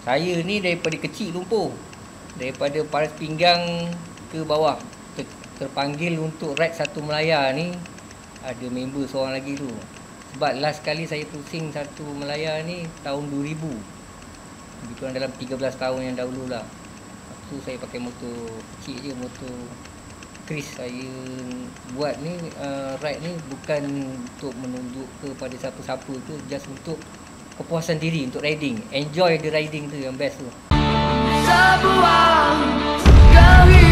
Saya ni daripada kecil lumpur. Daripada Paras Pinggang ke bawah. Terpanggil untuk ride satu Melaya ni. Ada member seorang lagi tu. Sebab last kali saya pusing satu Melaya ni tahun 2000. Lebih kurang dalam 13 tahun yang dahulu lah. Waktu saya pakai motor kecil je, motor Chris. Saya buat ni ride ni bukan untuk menunjuk kepada siapa-siapa tu, just untuk kepuasan diri, untuk riding. Enjoy the riding tu yang best tu. Sebuah kehidupan.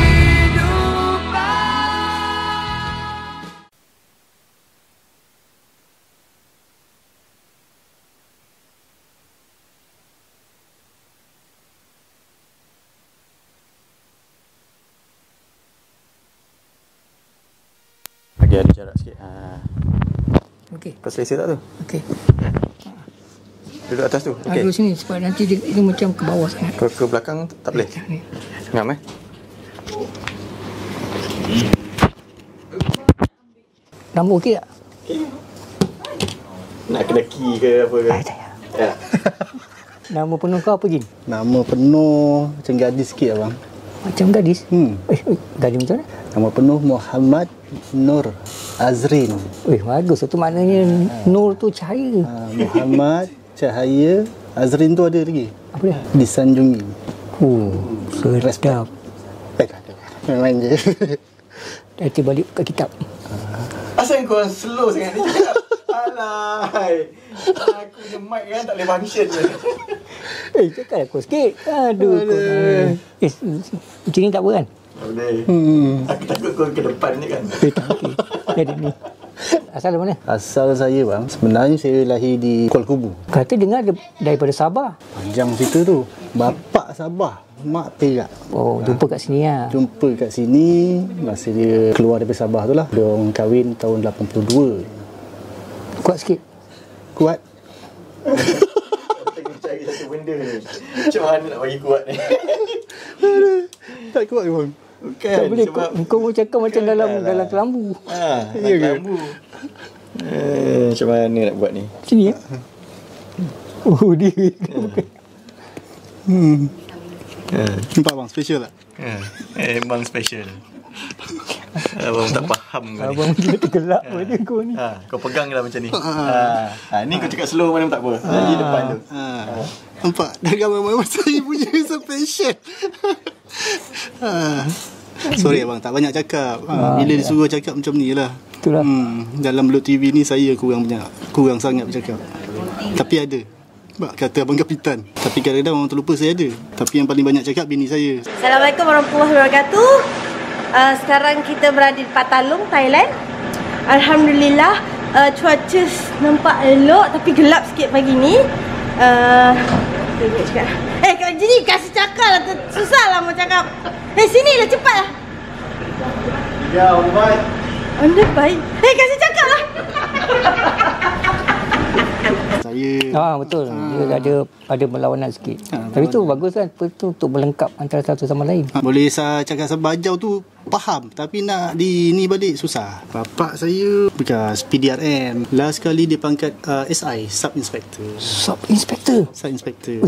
Bagi ada jarak sikit. Okey. Kau selesa tak tu? Okey. Duduk atas tu. Okey. Duduk sini sebab nanti dia macam ke bawah sangat. Ke belakang tak boleh. Ngam Nama okey tak? Okey. Nak kena key ke apa ke? Tak payah. Ya. Nama penuh kau apa, Jin? Nama penuh macam gadis sikit abang. Macam gadis? Gadis macam mana? Nama penuh Muhammad Nur Azrin. Bagus. Itu maknanya Nur tu cahaya. Muhammad Cahaya Azrin tu ada lagi. Apa dia? Disanjungi. Sedap. Main je. Nanti balik buka kitab. Asal kau slow sangat ni? Alai. Aku je mic kan tak boleh function je. Cakap aku sikit. Aduh. Macam ni tak apa kan? Tak boleh. Aku takut kau ke depan ni kan. Tak okey. Ada ni. Asal dari mana? Asal saya bang, sebenarnya saya lahir di Kuala Kubu. Kata dengar daripada Sabah. Panjang cerita tu. Bapak Sabah, mak Perak. Jumpa kat sini lah. Jumpa kat sini masa dia keluar daripada Sabah tu lah. Dia orang kahwin tahun 82. Kuat sikit. Kuat. Tengok cari satu benda ni. Macam mana nak bagi kuat ni? Tak kuat ke bang? Bukan. Tak boleh. Kau cakap macam dalam kelambu. Ya ke? Kelambu. Macam mana nak buat ni? Sini ya. Dia. Nampak bang, special tak? Memang special. Abang tak faham kau ni. Abang dia tergelak pada kau ni. Kau pegang lah macam ni. Ni kau cakap slow mana tak apa. Jadi depan tu. Nampak? Dah gambar-gambar saya punya special. Sorry abang, tak banyak cakap. Bila disuruh cakap macam ni lah. Itulah. Dalam Blok TV ni saya kurang sangat bercakap. Tapi ada. Kata abang kapitan. Tapi kadang-kadang orang terlupa saya ada. Tapi yang paling banyak cakap bini saya. Assalamualaikum warahmatullahi wabarakatuh. Sekarang kita berada di Patalung, Thailand. Alhamdulillah, cuaca nampak elok tapi gelap sikit pagi ni. Kak Jini kasih cakap lah, susah lah mau cakap. Sini lah, cepat lah. Ya, baik. Anda baik. Kasih cakap lah. Saya betul. Dia ada berlawanan sikit. Tapi tu bagus kan. Itu untuk melengkap antara satu sama lain. boleh saya cakap sebajau tu faham, tapi nak ni balik susah. Bapak saya bekas PDRM. Last kali dia pangkat SI, Sub Inspector. Sub Inspector? Sub Inspector.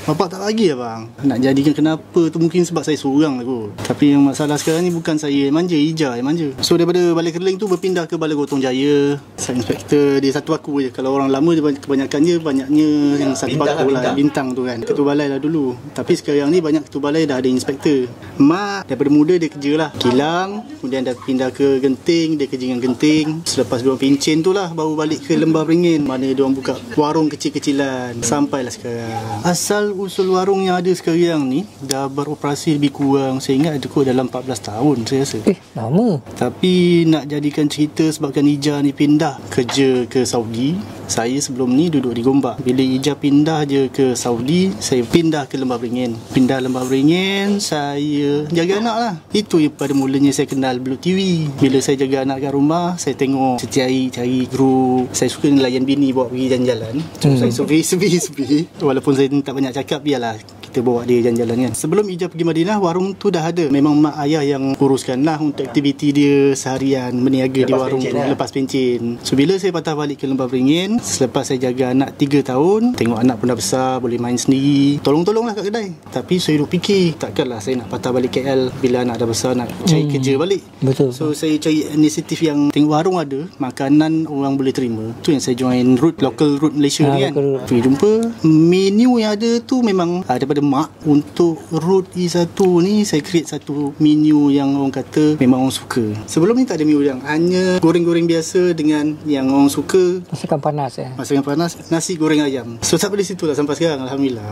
Bapak tak bagi abang. Nak jadikan kenapa tu mungkin sebab saya seorang lah kot. Tapi yang masalah sekarang ni bukan saya yang manja, Ija yang manja. So daripada Balai Kerling tu berpindah ke Balai Gotong Jaya. Sub Inspector dia satu aku je. Kalau orang lama dia kebanyakan je banyaknya yang satu aku lah, bintang tu kan. Ketua balai lah dulu. Tapi sekarang ni banyak ketua balai dah ada inspektor. Mak daripada muda dia kerja lah Kilang, kemudian dah pindah ke Genting, dia kerja dengan Genting. Selepas diorang pincin tu lah baru balik ke Lembah Beringin, mana diorang buka warung kecil-kecilan. Sampailah sekarang. Asal usul warung yang ada sekarang ni dah beroperasi lebih kurang, saya ingat ada kot dalam 14 tahun saya rasa. Lama. Tapi nak jadikan cerita sebabkan Ija ni pindah kerja ke Saudi. Saya sebelum ni duduk di Gombak. Bila Ija pindah je ke Saudi, saya pindah ke Lembah Beringin. Pindah Lembah Beringin, saya jaga anak lah. Itu yang pada mulanya saya kenal Blue TV. Bila saya jaga anak kat rumah, saya tengok, saya cari group. Saya suka layan bini bawa pergi jalan-jalan. So saya sepi. Walaupun saya tak banyak cakap, biarlah kita bawa dia jalan-jalan kan. Sebelum Ija pergi Madinah, warung tu dah ada. Memang mak ayah yang uruskan lah untuk aktiviti dia seharian, berniaga di warung tu, lepas pencen. So bila saya patah balik ke Lembah Beringin, selepas saya jaga anak 3 tahun, tengok anak pun dah besar, boleh main sendiri, tolong-tolonglah kat kedai. Tapi saya duk fikir, takkanlah saya nak patah balik KL bila anak dah besar, nak cari kerja balik. Betul. So saya cari inisiatif yang tengok warung ada, makanan orang boleh terima. Tu yang saya join route, local route Malaysia ni kan. Pergi jumpa menu yang ada tu memang daripada mak. Untuk route E1 ni saya create satu menu yang orang kata memang orang suka. Sebelum ni tak ada menu yang hanya goreng-goreng biasa dengan yang orang suka, Masakan panas masakan panas, nasi goreng ayam. So sampai di situ lah sampai sekarang, alhamdulillah.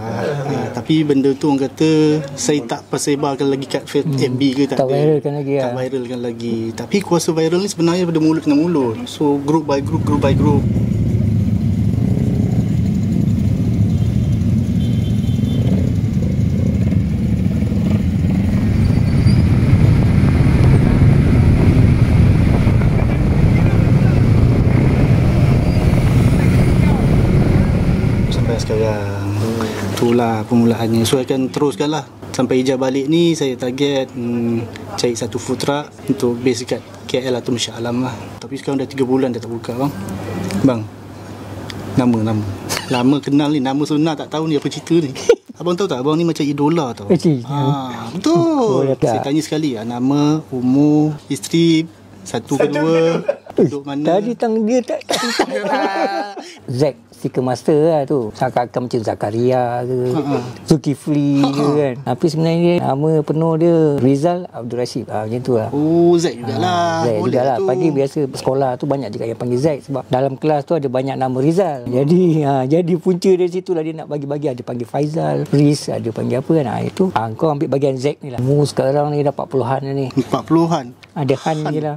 Tapi benda tu orang kata saya tak persebarkan lagi kat FB ke, tak ada. viralkan lagi Tak viralkan lagi. Tapi kuasa viral ni sebenarnya daripada mulut dengan mulut. So group by group by group. Sampai sekarang itulah permulaannya. So akan teruskan lah sampai Ija balik ni. Saya target cari satu food truck untuk base dekat KL atau Masya Alam lah. Tapi sekarang dah 3 bulan dah tak buka bang. Nama lama kenal ni, nama Sunnah tak tahu ni apa cerita ni. Abang tahu tak, abang ni macam idola tau. Betul. Saya tanya sekali nama, umur, isteri, satu kedua, duduk mana. Tadi dia tak Zack sticker master lah tu. Seakan-akan macam Zakaria ke Zulkifli ke kan. Tapi sebenarnya nama penuh dia Rizal Abdul Rashid. Macam tu lah. Oh, Zack jugalah. Zack jugalah. Pagi biasa sekolah tu banyak juga yang panggil Zack. Sebab dalam kelas tu ada banyak nama Rizal. Jadi punca dari situ lah dia nak bagi-bagi. Ada panggil Faizal, Riz, ada panggil apa kan. Itu kau ambil bagian Zack ni lah. Umur sekarang ni dah 40-an ni. 40-an? Ada Han je lah.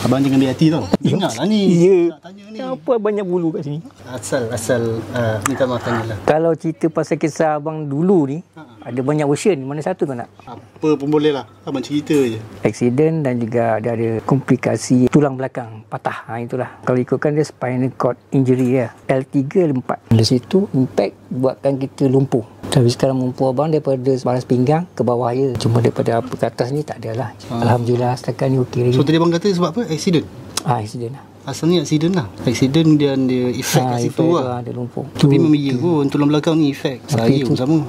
Abang jangan ambil hati tau. Ingatlah ni. Ya. Nak tanya ni. Kenapa banyak bulu kat sini? Asal minta maaf tanyalah. Kalau cerita pasal kisah abang dulu ni, ada banyak version. Mana satu kau nak? Apa pun boleh lah. Abang cerita je. Aksiden dan juga ada komplikasi tulang belakang patah. Itulah. Kalau ikutkan dia spinal cord injury ya. L3, L4. Dari situ impact buatkan kita lumpuh. Tapi sekarang lumpuh abang daripada baras pinggang ke bawah je. Cuma daripada apa ke atas ni tak ada lah. Alhamdulillah setakat ni okey. So tadi abang kata sebab apa? Aksiden? Aksiden lah. Asalnya aksiden lah. Aksiden dia efek kat situ lah. Dia lumpuh. Tapi memang iya pun tulang belakang ni efek. Saya pun sama.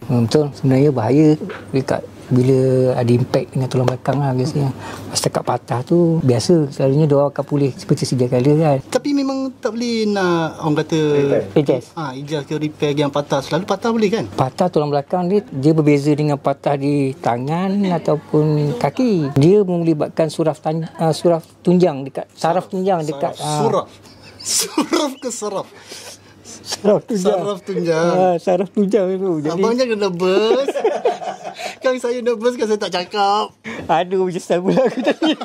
Betul. Sebenarnya bahaya dekat bila ada impact dengan tulang belakang lah biasanya. Setakat patah tu biasa selalunya dia akan pulih seperti sedia kala kan. Tapi memang tak boleh nak orang kata ijaz ke repair yang patah. Selalu patah boleh kan? Patah tulang belakang dia berbeza dengan patah di tangan ataupun kaki. Dia melibatkan suraf tunjang dekat saraf tunjang dekat suraf ke saraf? Saraf tunjang. Saraf tunjang tu. Jadi abang jangan nervous. Kan saya nervous kan saya tak cakap. Aduh, menyesal pula aku tadi.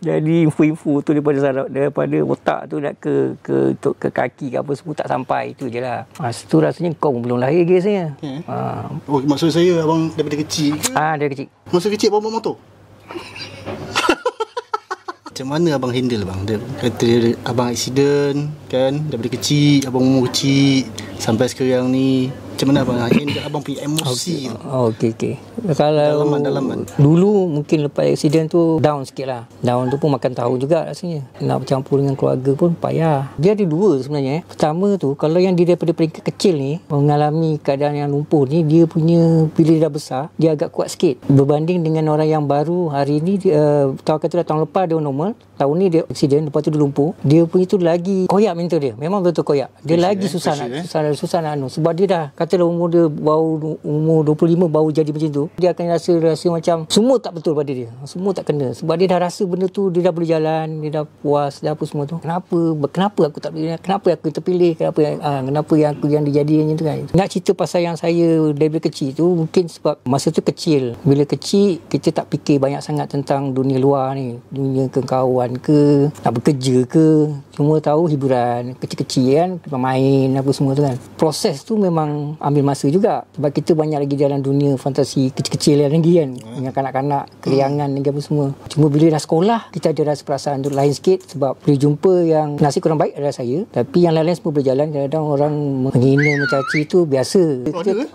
Jadi info-info tu daripada otak tu nak ke kaki ke apa semua tak sampai. Itu je lah. Itu rasanya kau belum lahir ke rasanya. Oh, maksud saya abang daripada kecil ke? Dari kecil. Masa kecil abang bawa motor? Macam mana abang handle bang? Dia kata abang aksiden kan, daripada kecil, abang umur kecil sampai sekarang ni. Macam mana abang handle abang punya emosi tu? Okey. Kalau dalaman. Dulu mungkin lepas aksiden tu down sikit lah. Down tu pun makan tahu juga rasanya. Nak bercampur dengan keluarga pun payah. Dia ada dua sebenarnya. Pertama tu, kalau yang dia daripada peringkat kecil ni mengalami keadaan yang lumpuh ni, dia punya bila dia dah besar dia agak kuat sikit berbanding dengan orang yang baru hari ni. Tahu kata tahun lepas dia normal, tahun ni dia aksiden, lepas tu dia lumpuh. Dia punya tu lagi koyak mental dia. Memang betul koyak. Dia lagi susah nak sebab dia dah katalah umur 25 baru jadi macam tu. Dia akan rasa macam semua tak betul pada dia. Semua tak kena. Sebab dia dah rasa benda tu, dia dah boleh jalan, dia dah puas, dah apa semua tu. Kenapa aku tak boleh? Kenapa aku terpilih? Kenapa yang dijadikan macam tu kan? Nak cerita pasal yang saya daripada kecil tu, mungkin sebab masa tu kecil. Bila kecil, kita tak fikir banyak sangat tentang dunia luar ni. Dunia kawan ke, nak bekerja ke. Cuma tahu hiburan. Kecil-kecil kan, main apa semua tu kan. Proses tu memang ambil masa juga. Sebab kita banyak lagi jalan dunia fantasi kecil-kecil lagi kan. Dengan kanak-kanak, keriangan dan apa semua. Cuma bila dah sekolah, kita ada rasa perasaan tu lain sikit. Sebab boleh jumpa yang nasib kurang baik adalah saya. Tapi yang lain-lain semua berjalan. Kadang-kadang orang menghina, mencaci tu biasa.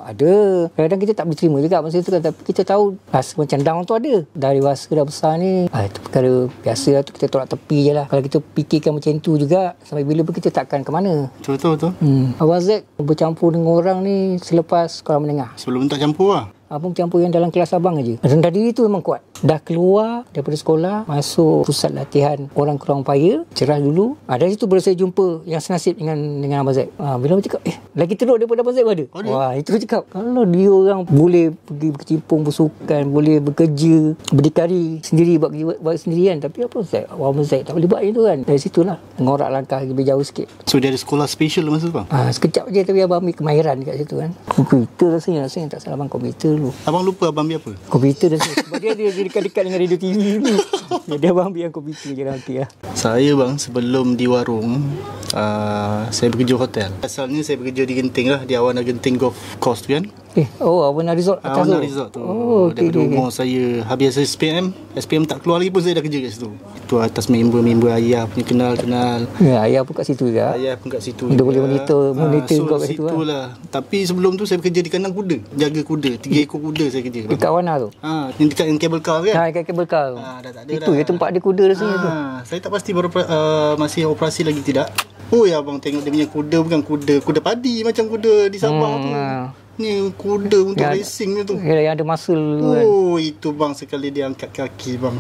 Ada. Kadang-kadang kita tak boleh terima juga masa tu kan. Tapi kita tahu rasa macam down tu ada. Dah dewasa, dah besar ni. Itu perkara biasa lah tu. Kita tolak tepi je lah. Kalau kita fikirkan macam tu juga, sampai bila pun kita takkan ke mana. Betul. Abang Zack bercampur dengan orang ni selepas sekolah menengah. Sebelum tak campur lah. Abang campur yang dalam kelas abang aja. Rendah diri tu memang kuat. Dah keluar daripada sekolah, masuk pusat latihan orang kurang upaya, cerah dulu. Dari situ baru saya jumpa yang senasib dengan Abang Zack. Bila abang cakap, lagi teruk daripada Abang Zack ada. Wah, itu dia cakap, kalau dia orang boleh pergi berkecimpung bersukan, boleh bekerja, berdikari sendiri, buat sendirian. Tapi Abang Zack tak boleh buat macam tu kan. Dari situlah ngorak langkah lebih jauh sikit. So dia ada sekolah special masa tu bang? Sekejap je, tapi abang ambil kemahiran dekat situ kan. Komputer rasanya tak salah abang, komputer dulu. Abang lupa abang ambil apa? Komputer dah sebab dia dekat-dekat dengan radio TV ni. Jadi abang ambil yang komputer je nanti lah. Saya bang, sebelum di warung, saya bekerja hotel. Asalnya saya bekerja di Genting lah, di Awana Genting Golf Course tu kan. Awana Resort atas tu. Awana Resort tu. Daripada umur saya habis SPM tak keluar lagi pun saya dah kerja kat situ. Itu atas member ayah punya kenal. Ya, ayah pun kat situ juga. Ayah pun kat situ. Dia boleh monitor so, kau kat situ lah. Tapi sebelum tu saya bekerja di kandang kuda, jaga kuda, 3 ekor kuda saya kerja. Dekat Awana tu. Yang dekat cable car kan? Dekat cable car tu. Dah tak ada itu dah. Itu tempat dia kuda rasanya tu. Saya tak pasti masih operasi lagi tidak. Ya abang tengok dia punya kuda bukan kuda padi macam kuda di Sabah tu. Ni kuda untuk racing tu. Yang ada muscle kan. Itu bang, sekali dia angkat kaki bang.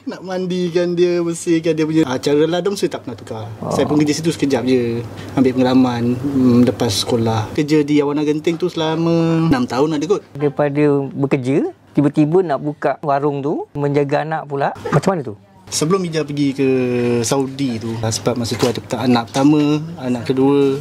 Nak mandikan dia, bersihkan dia punya cara ladang saya tak pernah tukar. Saya pun kerja situ sekejap je, ambil pengalaman lepas sekolah. Kerja di Awana Genting tu selama 6 tahun ada kot. Daripada bekerja, tiba-tiba nak buka warung tu, menjaga anak pula. Macam mana tu? Sebelum Ija pergi ke Saudi tu, sebab masa tu ada anak pertama, anak kedua,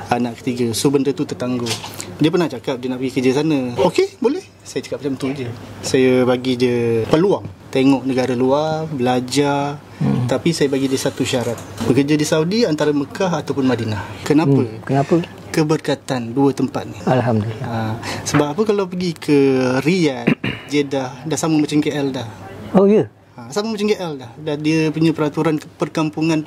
anak ketiga. So benda tu tertangguh. Dia pernah cakap dia nak pergi kerja sana. Okey, boleh. Saya cakap macam tu je. Saya bagi dia peluang tengok negara luar, belajar. Tapi saya bagi dia satu syarat. Bekerja di Saudi antara Mekah ataupun Madinah. Kenapa? Kenapa? Keberkatan dua tempat ni. Alhamdulillah. Sebab apa kalau pergi ke Riyadh, Jeddah, dah sama macam KL dah. Oh ya? Sama macam KL dah. Dia punya peraturan perkampungan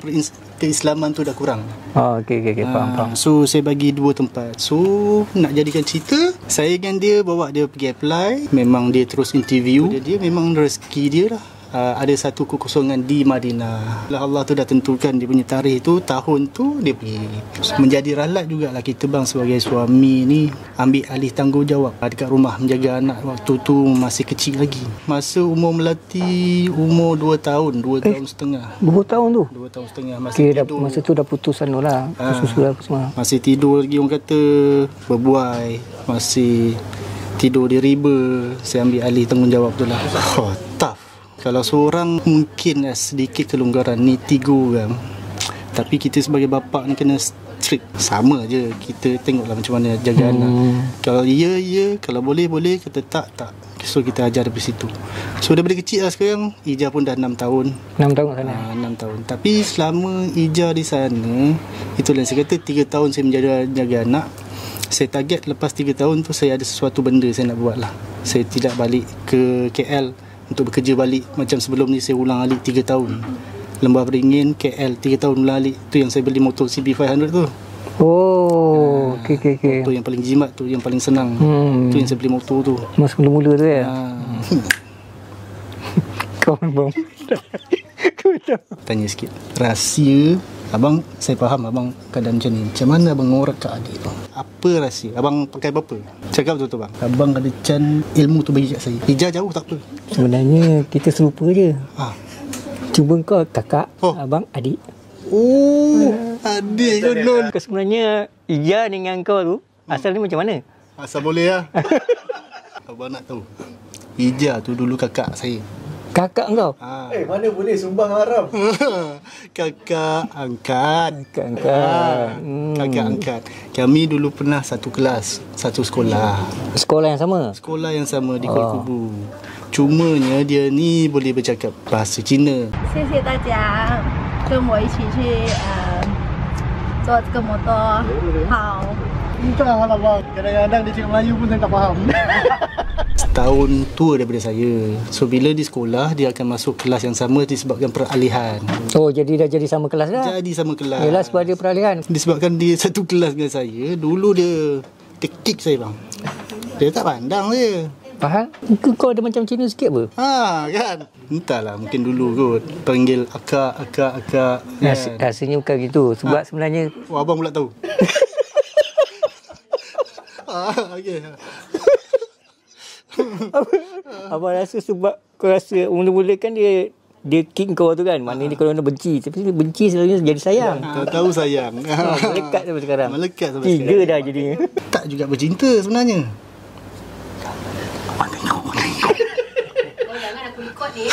keislaman tu dah kurang. Okey, faham. So saya bagi dua tempat. So nak jadikan cerita, saya dengan dia bawa dia pergi apply. Memang dia terus interview. Dia memang rezeki dia lah. Ada satu kekosongan di Madinah. Allah tu dah tentukan dia punya tarikh tu, tahun tu dia pergi. Menjadi ralat jugalah kita bang sebagai suami ni, ambil alih tanggungjawab dekat rumah, menjaga anak waktu tu masih kecil lagi. Masa umur melati, umur 2 tahun, 2 tahun setengah. 2 tahun tu? 2 tahun setengah masih tidur. Masa tu dah putusan tu lah, susu apa semua. Masih tidur lagi, orang kata berbuai, masih tidur di riba. Saya ambil alih tanggungjawab tu lah. Tough. Kalau seorang mungkin sedikit kelonggaran ni 3 orang, tapi kita sebagai bapa ni kena strict. Sama je, kita tengoklah macam mana jaga anak. Kalau ya, kalau boleh, kata tak. So kita ajar dari situ. So daripada kecil lah sekarang, Ija pun dah 6 tahun. 6 tahun kat sana? 6 tahun. Tapi selama Ija di sana, itulah saya kata 3 tahun saya menjaga anak. Saya target lepas 3 tahun tu saya ada sesuatu benda saya nak buat lah. Saya tidak balik ke KL untuk bekerja balik macam sebelum ni. Saya ulang alik 3 tahun. Lembah Beringin, KL 3 tahun ulang alik. Tu yang saya beli motor CB500 tu. Okey. Motor yang paling jimat tu, yang paling senang. Tu yang saya beli motor tu. Masa mula-mula tu ya? Kau memang Tanya sikit, rahsia abang, saya faham abang keadaan macam ni. Macam mana abang ngorak kat adik tu? Apa rahsia? Abang pakai apa? Cakap betul-betul bang. Abang ada ilmu tu bagi kat saya. Ija jauh tak apa. Sebenarnya kita serupa je. Cuma kau kakak, abang adik. Adik tu non. Sebenarnya Ija dengan kau tu asal ni macam mana? Asal boleh lah. Abang nak tahu, Ija tu dulu kakak saya. Kakak kau? Mana boleh sumbang haram. Kakak angkat. Kakak angkat. Kami dulu pernah satu kelas, satu sekolah. Sekolah yang sama? Sekolah yang sama di Kuala Kubu. Cumanya dia ni boleh bercakap bahasa Cina. 谢谢大家跟我一起去做这个摩托，好 Entahlah bang. Kadang-kadang dia cakap Melayu pun saya tak faham. Setahun tua daripada saya. So bila di sekolah, dia akan masuk kelas yang sama disebabkan peralihan. Oh, jadi dah jadi sama kelas dah? Jadi sama kelas. Yelah, sebab dia peralihan. Disebabkan dia satu kelas dengan saya, dulu dia kick saya bang. Dia tak pandang dia. Faham? Kau ada macam Cina sikit apa? Kan? Entahlah, mungkin dulu kot panggil akak. Kan? Rasanya bukan gitu. Sebab sebenarnya... Oh, abang pula tahu. Okey. Abang rasa sebab kau rasa mula-mula kan dia kick kau tu kan. Maknanya kau nak benci. Tapi benci selalunya jadi sayang. Tahu sayang. Melekat sampai sekarang. Melekat sampai sekarang. 3 dah jadinya. Tak juga bercinta sebenarnya. Abang tengok. Oh, jangan aku record ni.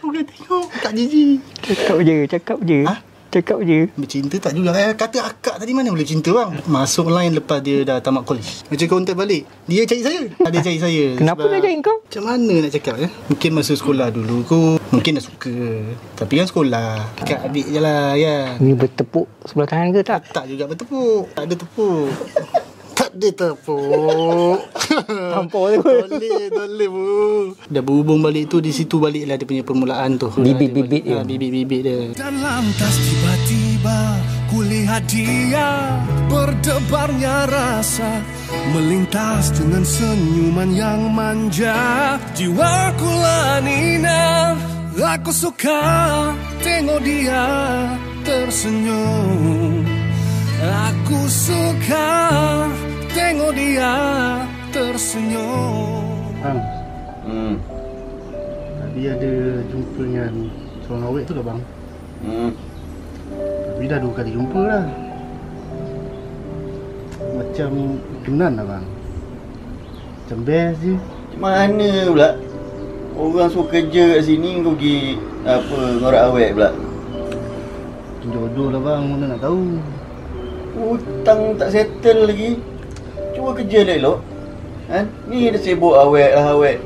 Abang tengok. Tak jijik. Cakap je. Cakap je. Bercinta tak juga. Kata akak tadi mana boleh cinta bang. Masuk line lepas dia dah tamat college. Macam kontak balik, dia cari saya. Dia cari saya. Kenapa dia cari kau? Macam mana nak cakap ya? Mungkin masa sekolah dulu kot, mungkin dah suka. Tapi kan sekolah, kakak adik je lah kan. Ni bertepuk sebelah tangan ke tak? Tak juga bertepuk. Tak ada tepuk. Tak ada tepuk. Tampau tu. Toleh bu. Dah berhubung balik tu, di situ baliklah dia punya permulaan tu. Bibit-bibit dia. Bibit-bibit dia. Dan lantas tiba-tiba kulihat dia, berdebarnya rasa melintas dengan senyuman yang manja. Jiwaku lanina, aku suka tengok dia tersenyum. Aku suka tengok dia tersenyum. Tadi ada jumpa dengan seorang awet tu lah bang. Tapi dah 2 kali jumpa lah. Macam kenan lah bang. Macam best je. Mana pula? Orang suruh kerja kat sini kau pergi apa ngorak awet pula. Jodoh lah bang, mana nak tahu. Hutang tak settle lagi. Cuba kerja lah elok. Ni dah sibuk awet lah awet.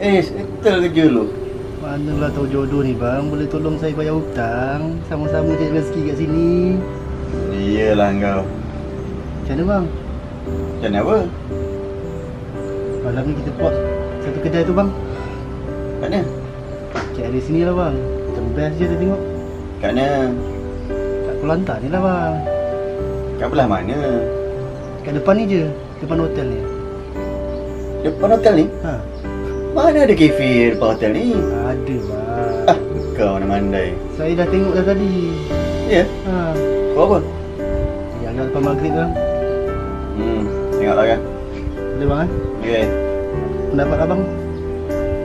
Settle kerja lu. Manalah tahu jodoh ni bang. Boleh tolong saya bayar hutang. Sama-sama cari rezeki kat sini. Iyalah kau. Macam mana bang? Macam mana apa? Malam ni kita buat satu kedai tu bang. Kat mana? Cik ada sini lah bang. Macam best je saya tengok. Kat mana? Kat Kulantar ni lah bang. Kat belah mana? Kat depan ni je. Depan hotel ni. Depan hotel ni? Mana ada kafe depan hotel ni? Ada bang. Kau mana mandai. Saya dah tengok dah tadi. Ya? Kau apa? Yang agak depan maghrib bang. Tengoklah kan. Boleh bang Okey. Pendapat abang?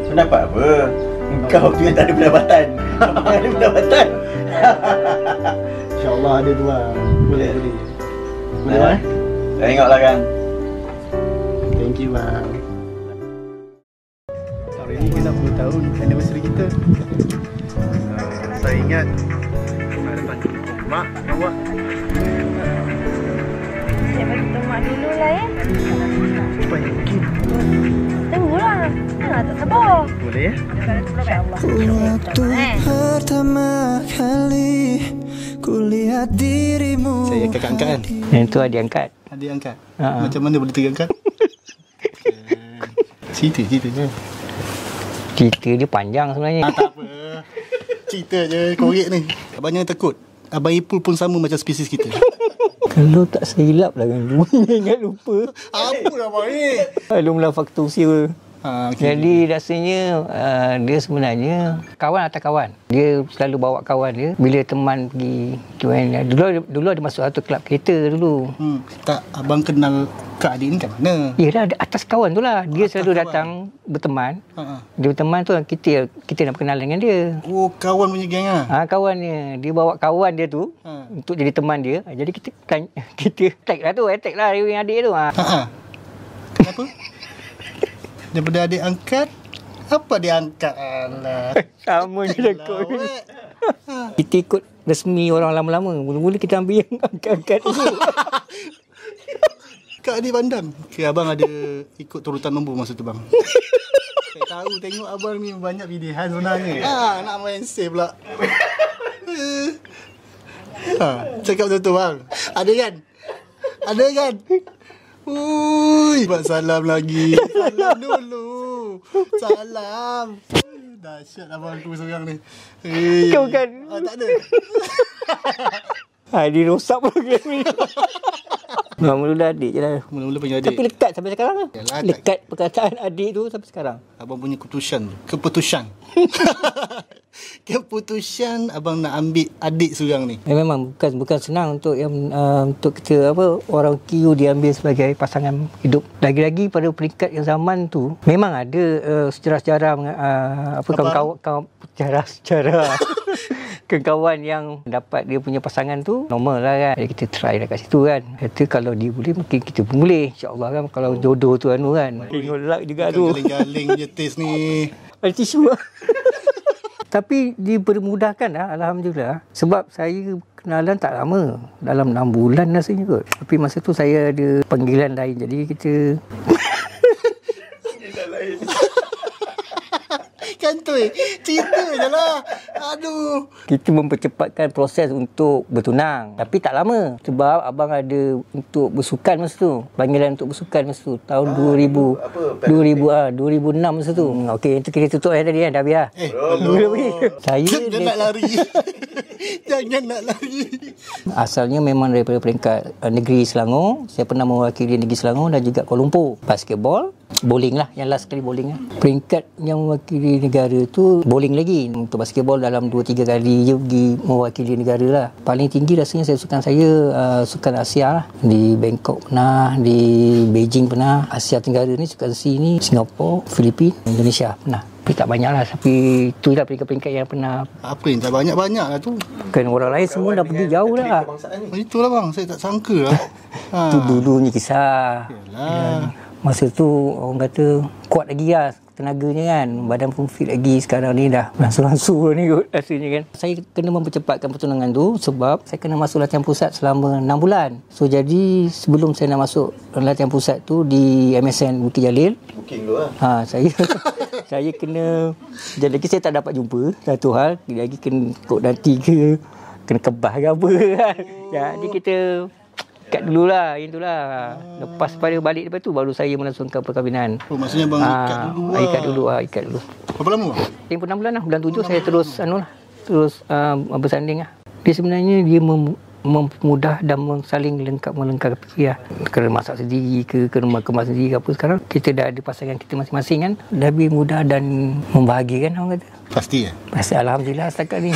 Pendapat apa? Kau tu yang tak ada pendapatan. Abang ada pendapatan. InsyaAllah ada tu bang. Boleh. Boleh bang? Tengoklah kan. Thank you bang. Hari ni kena 10 tahun anniversary kita. Saya ingat ada panggil mak, awak. Saya bagi tahu mak dulu lah ya. Cepat mungkin. Tunggulah. Tak sabar. Boleh ya? InsyaAllah. Waktu pertama kali kulihat dirimu. Saya kakak angkat kan? Yang tu adik angkat. Adik angkat? Macam mana boleh terangkat? Cerita je. Cerita dia panjang sebenarnya. Tak apa. Cerita je, korek ni. Abang jangan takut. Abang Ipul pun sama macam spesies kita. Kalau tak silap lah kan. Ingat lupa. Apa abang ni? Alumlah faktor usia. Okay. Jadi rasanya dia sebenarnya kawan atas kawan. Dia selalu bawa kawan dia. Bila teman pergi join. Dulu ada masuk satu kelab kereta dulu. Tak, abang kenal kak adik ni kat mana? Yelah, atas kawan tu lah. Dia atas selalu kawan. datang berteman. Dia berteman tu kita nak berkenalan dengan dia. Oh, kawan punya geng lah? Kawan dia. Dia bawa kawan dia tu untuk jadi teman dia. Jadi kita tag lah tu. Tag lah dia adik tu. Kenapa? Daripada adik angkat, apa dia angkat? Alah. Sama je kau. Kita ikut resmi orang lama-lama. Mula-mula kita ambil yang angkat-angkat tu. Kak adik pandang. Okay, abang ada ikut turutan nombor masa tu bang. Saya tahu tengok abang ni banyak pilihan sebenarnya. Nak main safe pula. Cakap betul-betul bang. Ada kan? Ui, buat salam lagi. Salam dulu. Salam. Dahsyat abang aku seorang ni. Kau kan? Tak ada. Dia rosak pun game ni. Mula-mula adik je lah. Mula-mula panggil adik. Tapi lekat sampai sekarang lah. Yalah, Lekat perkataan adik tu sampai sekarang. Abang punya keputusan. Keputusan abang nak ambil adik seorang ni. Memang bukan senang untuk untuk kita orang Kiu diambil sebagai pasangan hidup. Lagi-lagi pada peringkat yang zaman tu memang ada sejarah-sejarah sejarah kawan yang dapat dia punya pasangan tu normal lah kan. Jadi kita try lah kat situ kan. Kata kalau dia boleh mungkin kita pun boleh, insyaAllah kan. Kalau jodoh tu kan. Tengok luck juga tu. Galing-galing je taste ni. Ada tisu lah. Tapi dipermudahkan lah, Alhamdulillah. Sebab saya kenalan tak lama. Dalam 6 bulan rasanya kot. Tapi masa tu saya ada panggilan lain. Jadi kita... Panggilan lain. Kantoi. Cerita je lah. Aduh. Kita mempercepatkan proses untuk bertunang. Tapi tak lama. Sebab abang ada untuk bersukan masa tu. Panggilan untuk bersukan masa tu. Tahun 2006 masa tu. Okey, itu kita tutup tadi kan. Dah biar. Saya Jangan nak lari. Jangan nak lari. Asalnya memang daripada peringkat negeri Selangor. Saya pernah mewakili negeri Selangor dan juga Kuala Lumpur. Basketball, bowling lah. Yang last kali bowling lah. Peringkat yang mewakili negara tu bowling lagi. Untuk basketball dalam 2-3 kali je pergi mewakili negara lah. Paling tinggi rasanya sukan sukan Asia lah. Di Bangkok pernah, di Beijing pernah. Asia Tenggara ni sukan C ni Singapura, Filipina, Indonesia pernah. Tapi tak banyak lah. Tapi itulah peringkat-peringkat yang pernah. Apa yang tak banyak-banyak lah tu. Kan orang lain semua dah pergi jauh dah. Itulah bang, saya tak sangka lah. Itu dulunya kisah. Yalah. Masa tu orang kata kuat lagi lah tenaganya kan. Badan pun fit lagi. Sekarang ni dah langsung-langsung ni kot rasanya kan. Saya kena mempercepatkan pertunangan tu sebab saya kena masuk latihan pusat selama 6 bulan. So jadi sebelum saya nak masuk latihan pusat tu di MSN Bukit Jalil. Booking tu lah. Saya kena, sekejap lagi saya tak dapat jumpa satu hal. Sekejap lagi kena kod nanti ke, kena kebah ke apa kan. Jadi kita ikat dululah, itulah. Lepas pada balik lepas tu baru saya melangsungkan perkahwinan. Oh, maksudnya bang ikat dulu. Berapa lama bang? Tempoh 6 bulan lah. Bulan 7 saya terus bersanding lah. Dia sebenarnya dia mempermudah dan saling melengkapi lah. Kena masak sendiri ke, kena kemas sendiri ke apa. Sekarang kita dah ada pasangan kita masing-masing kan. Lebih mudah dan membahagiakan orang kata. Pasti ya? Pasti, Alhamdulillah setakat ni.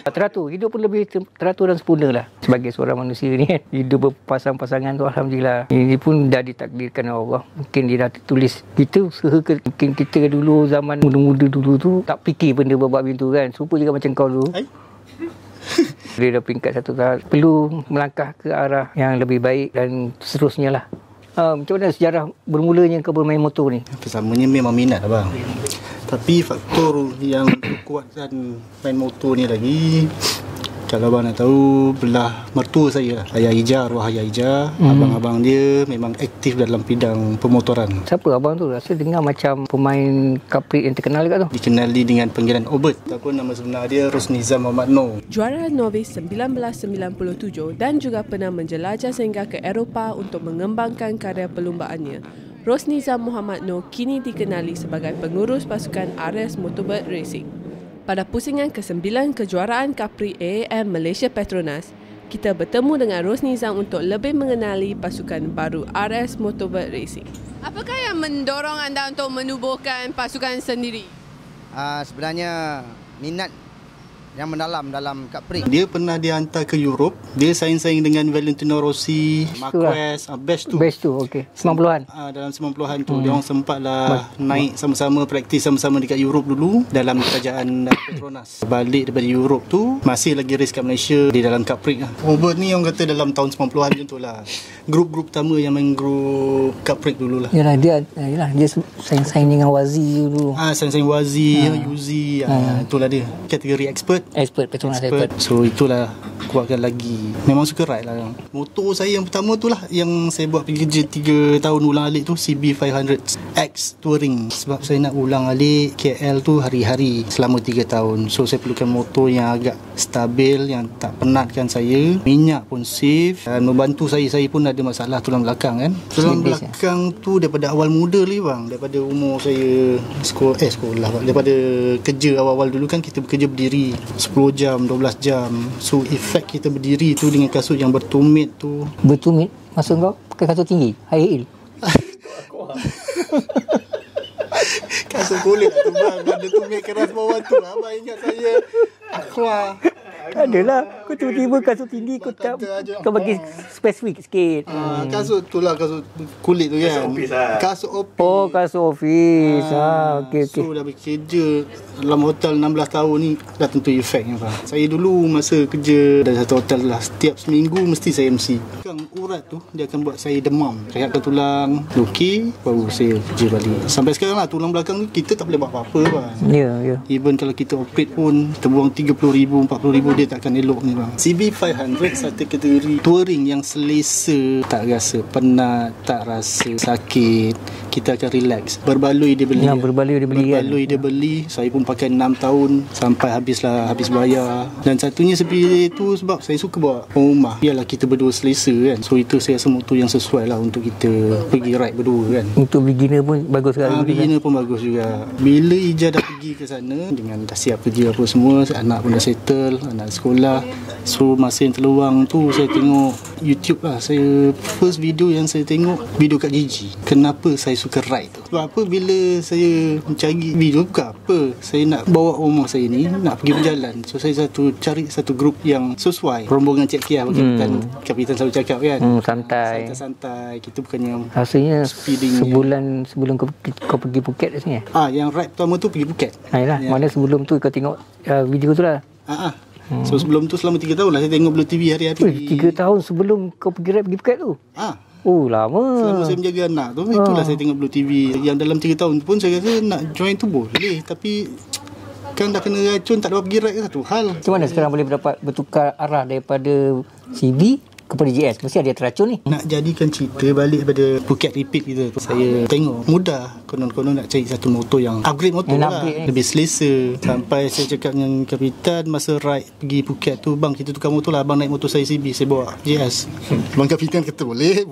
Teratur. Hidup pun lebih teratur dan sempurna lah. Sebagai seorang manusia ni kan. Hidup berpasang-pasangan tu Alhamdulillah. Ini pun dah ditakdirkan oleh Allah. Mungkin dia dah tertulis. Kita usaha ke, mungkin kita dulu zaman muda-muda dulu tu tak fikir benda babak pintu kan. Serupa juga macam kau dulu. Dia dah peringkat satu tahap. Perlu melangkah ke arah yang lebih baik dan seterusnya lah. Macam mana sejarah bermulanya kau bermain motor ni? Pertamanya memang minat lah bang. Tapi faktor yang kuatkan main motor ni lagi, kalau abang nak tahu, belah mertua saya lah. Ayah Ija, arwah Ayah Ija. Abang-abang dia memang aktif dalam bidang pemotoran. Siapa abang tu? Rasa dengar macam pemain kaprit yang terkenal juga tu. Dikenali dengan panggilan Obert. Ataupun nama sebenar dia Rosnizam Muhammad Noor. Juara Novice 1997 dan juga pernah menjelajah sehingga ke Eropah untuk mengembangkan karya perlombaannya. Rosnizam Muhammad Noor kini dikenali sebagai pengurus pasukan RS Motorbird Racing. Pada pusingan ke-9 kejuaraan Capri AAM Malaysia Petronas, kita bertemu dengan Rosnizam untuk lebih mengenali pasukan baru RS Motorbird Racing. Apakah yang mendorong anda untuk menubuhkan pasukan sendiri? Sebenarnya minat yang mendalam dalam Capri. Dia pernah dihantar ke Europe. Dia saing-saing dengan Valentino Rossi, Marquez, Best tu, okey. 90-an. Dalam 90-an tu dia orang sempatlah naik sama-sama, praktis sama-sama dekat Europe dulu dalam kerajaan Petronas. Balik daripada Europe tu masih lagi race kat Malaysia di dalam Capri lah. Robert ni orang kata dalam tahun 90-an macam tu lah. Grup-grup pertama yang main grup Capri dulu lah. Yalah dia saing-saing dengan Wazi dulu. Saing-saing Wazi, Yuzi, itulah dia. Kategori expert Petronas expert. So itulah kuatkan lagi. Memang suka ride lah. Motor saya yang pertama tu lah yang saya buat pergi kerja 3 tahun ulang alik tu, CB500. X touring. Sebab saya nak ulang alik KL tu hari-hari selama 3 tahun. So saya perlukan motor yang agak stabil, yang tak penatkan saya. Minyak pun safe dan membantu saya. Saya pun ada masalah tulang belakang kan. Tulang belakang tu daripada awal muda ni bang. Daripada umur saya sekolah daripada kerja awal-awal dulu kan, kita bekerja berdiri 10 jam, 12 jam. So efek kita berdiri tu dengan kasut yang bertumit tu. Bertumit? Maksud kau pakai kasut tinggi? High heel? Kasut kulit tu bang. Ada tumit keras bawah tu. Abang ingat saya Aqua. Adalah. Kau tiba-tiba kasut tinggi kau tak, kau bagi spesifik sikit. Kasut tu lah, kasut kulit tu kan. Kasut office. Oh, kasut office. Okey. So dah bekerja dalam hotel 16 tahun ni, dah tentu efeknya bang. Saya dulu masa kerja dalam satu hotel lah, setiap seminggu mesti saya MC. Tukang urat tu dia akan buat saya demam, rehatkan tulang, okey, baru saya kerja balik. Sampai sekarang lah tulang belakang tu kita tak boleh buat apa-apa bang. Ya. Even kalau kita operate pun kita buang 30,000, 40,000 dia takkan elok ni bang. CB500 satu kategori touring yang selesa, tak rasa penat, tak rasa sakit, kita akan relax. Berbaloi dia beli. Berbaloi dia beli. Saya pun pakai 6 tahun sampai habis bayar. Dan satunya seperti itu sebab saya suka bawa rumah. Biarlah kita berdua selesa kan. So itu saya rasa motor yang sesuai lah untuk kita pergi ride berdua kan. Untuk beginner pun bagus sekali. Beginner pun bagus juga. Bila Ija dah pergi ke sana dengan dah siap kerja apa semua, anak pun dah settle, anak sekolah. So masa yang terluang tu saya tengok YouTube lah. First video yang saya tengok video Kak Gigi. Kenapa saya suka ride tu? Sebab apa, bila saya mencari video bukan apa, saya nak bawa rumah saya ni nak pergi berjalan. So saya cari satu grup yang sesuai. Rombongan Cik Kia Kapitan selalu cakap kan, santai-santai. Kita bukannya rasanya speeding. Sebulan sebelum kau pergi Phuket rasanya. Yang ride pertama tu pergi Phuket. Yalah, mana sebelum tu kau tengok video tu lah. So sebelum tu selama 3 tahun lah saya tengok Blue TV hari-hari. 3 tahun sebelum kau pergi Phuket tu? Oh, lama. Selama saya menjaga anak tu, itulah saya tengok Blue TV. Yang dalam 3 tahun pun saya rasa nak join tu boleh. Tapi kan dah kena racun, tak dapat pergi ride satu hal. Macam mana sekarang boleh bertukar arah daripada CB kepada GS? Mesti ada teracun ni. Nak jadikan cerita balik daripada Phuket repeat kita tu, saya tengok mudah. Konon-konon nak cari satu motor yang upgrade motor lah, lebih selesa. Sampai saya cakap dengan Kapitan masa ride pergi Phuket tu, bang kita tukar motor lah, abang naik motor saya CB, saya bawa GS. Bang Kapitan kata boleh.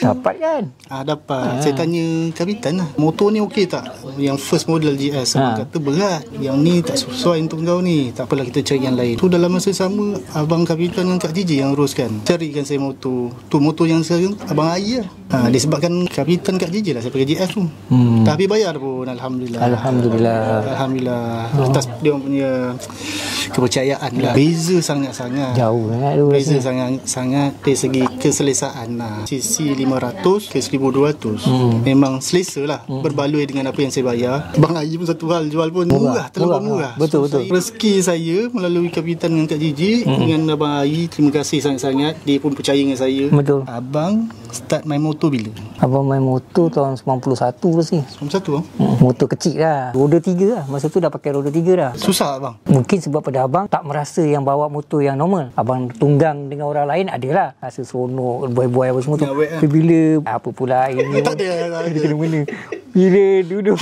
Dapat kan? Dapat. Saya tanya Kapitan lah, motor ni okey tak? Yang first model GS. Abang kata berat, yang ni tak sesuai untuk kau ni, tak apalah kita cari yang lain. Tu dalam masa sama abang Kapitan dengan Kak Gigi yang uruskan, carikan saya motor. Tu motor yang saya abang Ayi lah. Disebabkan Kapitan Kak Gigi lah saya pakai GS tu. Tapi bayar pun Alhamdulillah atas dia punya kepercayaan lah. Beza sangat-sangat, jauh sangat tu. Beza sangat-sangat dari segi keselesaan lah. CC 500 ke 1200 memang selesa lah. Berbaloi dengan apa yang saya bayar. Bang Ayi pun satu hal, jual pun murah, terlalu murah. Betul. Rezeki saya melalui Kapitan dengan Kak Gigi dengan Abang Ayi, terima kasih sangat-sangat. Dia pun percaya dengan saya. Betul. Abang start main motor bila? Abang main motor tahun 91 pasti. 91 bang? Motor kecil lah, roda 3 lah. Masa tu dah pakai roda 3 dah. Susah bang? Mungkin sebab pada abang tak merasa yang bawa motor yang normal. Abang tunggang dengan orang lain adalah rasa seronok, buai-buai apa semua tu. Tapi bila apa pula ini tak ada kena-mena. Bila duduk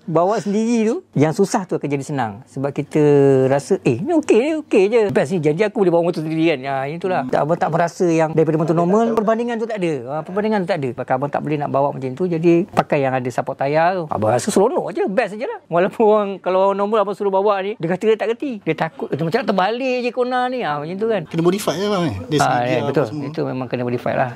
bawa sendiri tu, yang susah tu akan jadi senang. Sebab kita rasa ni okey je. Best ni, janji aku boleh bawa motor sendiri kan. Itulah. Abang tak merasa yang daripada motor normal, perbandingan tu tak ada. Bahkan abang tak boleh nak bawa macam tu, jadi pakai yang ada support tayar tu. Abang rasa seronok je, best je lah. Walaupun orang, kalau orang normal abang suruh bawa ni, dia kata dia tak kerti. Dia takut macam terbalik je kona ni. Macam tu kan. Kena modify lah bang. Betul. Itu memang kena modify lah.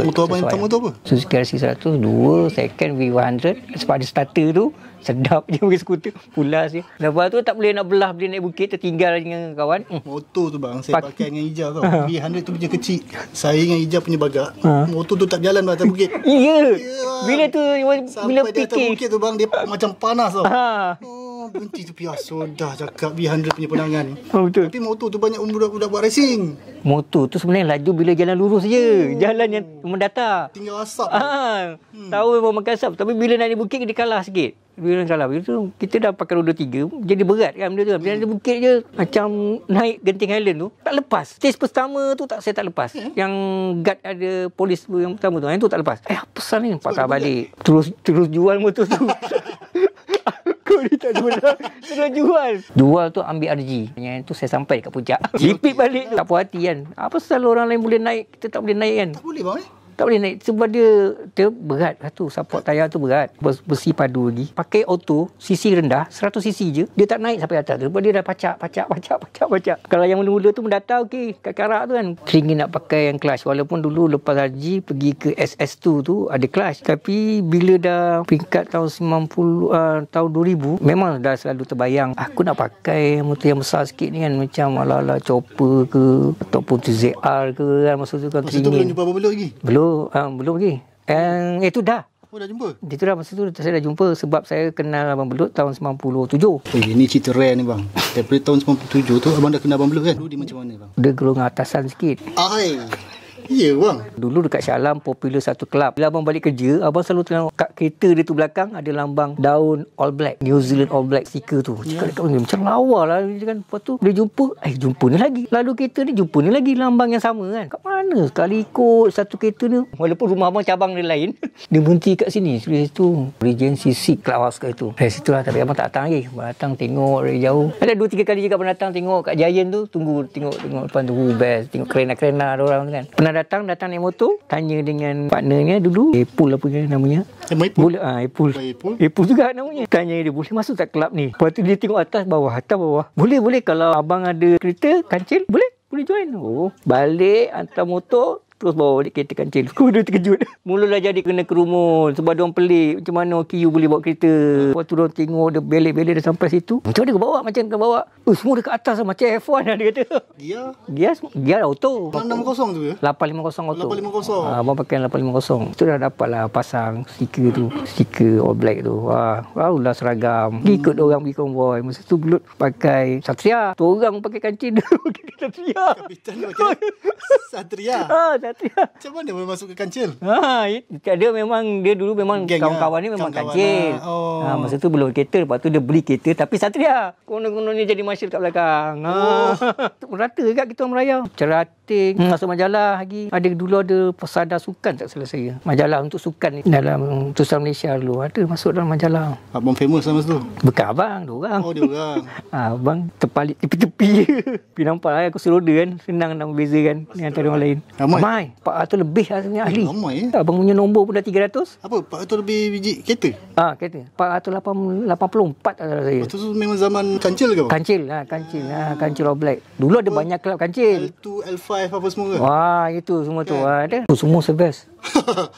Motor abang yang motor apa? Suzuki RC100 2 second V100. Sebab ada starter tu sedap je pergi skuter pulas je. Lepas tu tak boleh nak belah, boleh naik bukit, tertinggal dengan kawan. Motor tu bang saya pakai dengan Ija tau. V100 tu punya kecil, saya dengan Ija punya bagak. Motor tu tak jalan atas bukit. Bila tu bila sampai di atas bukit tu bang, dia macam panas tau. berhenti tu biasa dah cakap B100 punya penangan. Betul. Tapi motor tu banyak budak-budak buat racing. Motor tu sebenarnya laju bila jalan lurus je. Jalan yang mendatar. Tinggal asap. Tahu memang makan asap. Tapi bila nak naik bukit dia kalah sikit. Bila kalah. Bila tu kita dah pakai roda 3. Jadi berat kan benda tu. Bila naik bukit je macam naik Genting Highland tu. Tak lepas. Stage pertama tu saya tak lepas. Yang guard ada polis tu yang pertama tu. Yang tu tak lepas. Apa salah ni? Patah balik. Terus jual motor tu. Kau ni tak sebenar. Terus jual tu ambil RG. Yang tu saya sampai kat puncak. Repeat balik tu. Tak puas hati kan. Apa salah orang lain boleh naik, kita tak boleh naik kan? Tak boleh bang Tak boleh naik sebab dia berat. Satu support tayar tu berat. Besi padu lagi. Pakai auto cc rendah 100 cc je. Dia tak naik sampai atas tu sebab dia dah pacak. Kalau yang mula-mula tu mendatar okey kat karak tu kan. Teringin nak pakai yang clutch walaupun dulu lepas haji pergi ke SS2 tu ada clutch. Tapi bila dah peringkat tahun 90 tahun 2000 memang dah selalu terbayang aku nak pakai motor yang besar sikit ni kan macam ala-ala chopper ke ataupun TZR ke kan masa tu kan Masa tu belum jumpa apa-apa lagi? Belum lagi. Itu dah. Oh dah jumpa? Itu dah masa tu saya dah jumpa sebab saya kenal Abang Belut tahun 97. Ini cerita rare ni bang. Daripada tahun 97 tu abang dah kenal Abang Belut kan? Dulu dia macam mana bang? Dia golongan atasan sikit. Ya bang. Dulu dekat Shah Alam popular satu kelab. Bila abang balik kerja, abang selalu tengok kat kereta dia tu belakang ada lambang daun All Black, New Zealand All Black stiker tu. Cakap dekat dia macam lawa lah kan. Lepas tu dia jumpa ni lagi. Lalu kereta ni jumpa ni lagi lambang yang sama kan. Kat mana sekali ikut satu kereta ni. Walaupun rumah abang cabang dia lain. Dia berhenti kat sini. Dari situ Regency 6 Clubhouse kat itu. Dari situ lah. Tapi abang tak datang lagi. Abang datang tengok dari jauh. Ada 2-3 kali juga abang datang tengok kat Giant tu. Tengok depan tu best. Tengok kerena-kerena ada orang tu kan. Pernah datang naik motor, tanya dengan partnernya dulu, Epul apa namanya? Epul. Epul juga namanya. Tanya dia, boleh masuk tak kelab ni? Lepas tu dia tengok atas bawah. Boleh kalau abang ada kereta kancil, boleh join. Balik hantar motor terus bawa balik kereta kancil. Aku dah terkejut. Mulalah jadi kena kerumun sebab diorang pelik macam mana KU boleh bawa kereta. Waktu diorang tengok dia belek-belek dah sampai situ. Macam mana kau bawa? Macam kau bawa? Semua dekat atas macam F1 lah dia kata. Gear auto. 650 tu ya? 850 auto. 850. Abang pakai 850. Itu dah dapat lah pasang stiker tu. Stiker All Black tu. Wah, lah seragam. Ikut orang pergi konvoi. Masa tu Belut pakai Satria. Tu orang pakai kancil dia pakai Satria. Kapitan pakai Satria. Macam mana boleh masuk ke kancil? Dia dulu memang kawan-kawan ni memang kancil. Masa tu belum kereta. Lepas tu dia beli kereta tapi Satria. Konon-kononnya jadi marshal kat belakang. Merata kat kita orang merayau. Cerating. Masuk majalah lagi. Dulu ada Pesada Sukan tak salah saya. Majalah untuk sukan ni. Dalam Tusan Malaysia dulu. Ada masuk dalam majalah. Abang famous lah masa tu? Bukan abang. Diorang. Dia orang. Abang terpalit tepi-tepi je. Pergi nampak lah aku seroda kan. Senang nak membezakan dengan antara orang lain. Ramai. 400 lebih lah sebenarnya ahli. Ramai Abang punya nombor pun dah 300. Apa? 400 lebih biji kereta? Kereta. 484 tak salah saya. Lepas tu memang zaman kancil ke? Kancil All Black. Dulu ada banyak kelab kancil. L2, L5 apa semua ke? Itu semua tu. Ada. Semua sebest.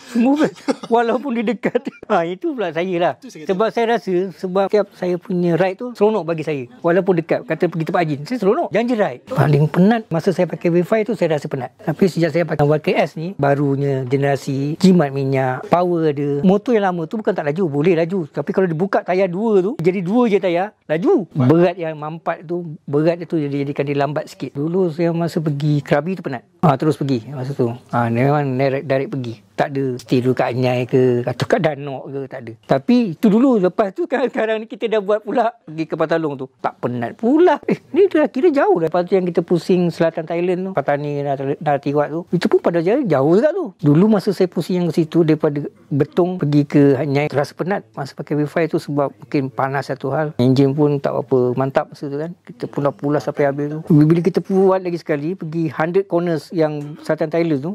Semua best. Walaupun dia dekat. Itu pula saya lah. Sebab saya rasa sebab setiap saya punya ride tu seronok bagi saya. Walaupun dekat. Kata pergi tempat haji, saya seronok. Janji ride. Paling penat masa saya pakai W5 tu saya rasa penat. Tapi sejak saya pakai YKS ni, barunya generasi, jimat minyak, power ada. Motor yang lama tu bukan tak laju, boleh laju. Tapi kalau dibuka tayar 2 tu, jadi 2 je tayar, laju. Berat yang mampat tu, berat tu jadikan dia lambat sikit. Dulu saya masa pergi Krabi tu penat. Terus pergi masa tu. Memang direct pergi. Tak ada stay dulu kat Anyai ke atau kat Danok ke, tak ada. Tapi itu dulu. Lepas tu kan sekarang ni kita dah buat pula pergi ke Patalong tu. Tak penat pula. Ni dah kira jauh. Lepas tu yang kita pusing selatan Thailand tu, Patani dan Tiwat tu, itu pun pada jauh juga tu. Dulu masa saya pusing yang ke situ daripada Betong pergi ke Anyai, terasa penat masa pakai Wi-Fi tu sebab mungkin panas satu hal. Enjin pun tak apa mantap masa tu kan. Kita pula sampai habis tu. Bila kita buat lagi sekali pergi 100 corners yang selatan Thailand tu,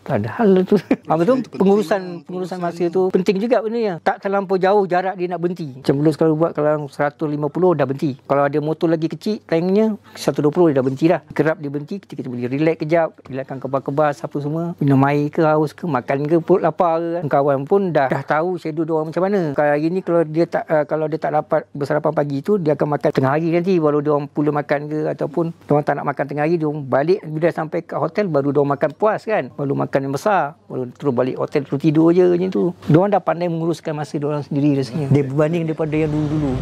padahal tu betul pengurusan masa tu penting juga benda yang tak terlampau jauh jarak dia nak berhenti. Macam dulu kalau buat kalau 150 dah berhenti. Kalau ada motor lagi kecil tanknya 120 dia dah berhenti dah. Kerap dia berhenti, kita boleh relax kejap, relaxkan kebar-kebar apa semua, minum air ke, haus ke, makan ke, perut lapar ke. Kawan pun dah tahu schedule dia orang macam mana. Kalau hari ni kalau dia tak dapat bersarapan pagi tu, dia akan makan tengah hari nanti baru dia orang pula makan ke, ataupun dia orang tak nak makan tengah hari, dia orang balik bila sampai kat hotel baru dia orang makan puas kan. Baru makan yang besar, baru terus balik hotel terus tidur je macam tu. Diorang dah pandai menguruskan masa diorang sendiri rasanya. Dia berbanding daripada yang dulu-dulu.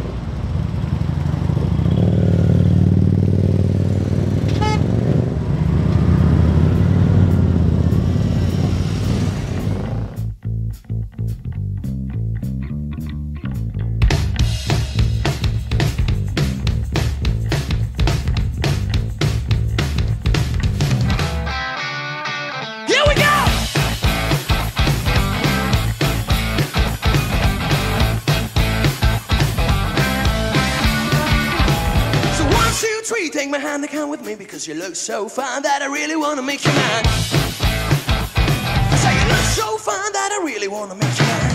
hand to come with me because you look so fine that I really wanna make you mine. I say you look so fine that I really wanna make you mine.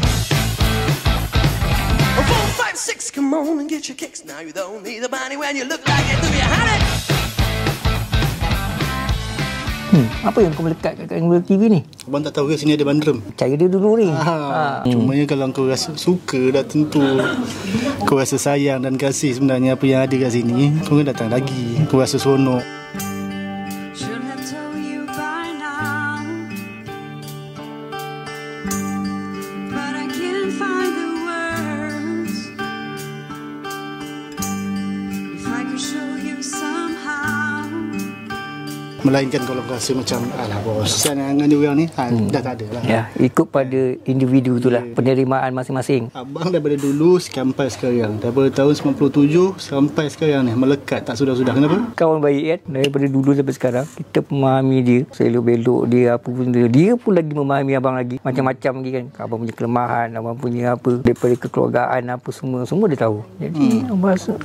4, 5, 6, come on and get your kicks. Now you don't need the money when you look like it, do you, honey? Apa yang kau melekat kat Anglo TV ni? Abang tak tahu ke sini ada bandrem? Percaya dia dulu ni. Cumanya kalau kau rasa suka dah tentu kau rasa sayang dan kasih sebenarnya apa yang ada kat sini, kau kan datang lagi. Kau rasa seronok. Should have told you by now, but I can't find the words. If I could show you somehow. Melainkan kalau rasa macam alah bosan dengan dia orang ni, dah tak ada lah. Ya, ikut pada individu tu lah, penerimaan masing-masing. Abang daripada dulu sampai sekarang, daripada tahun 97 sampai sekarang ni melekat tak sudah-sudah. Kenapa? Kawan baik kan, daripada dulu sampai sekarang kita memahami dia, selok-belok dia, apa pun dia pun lagi memahami abang lagi, macam-macam lagi kan. Abang punya kelemahan, abang punya apa, daripada kekeluargaan apa semua dia tahu. Jadi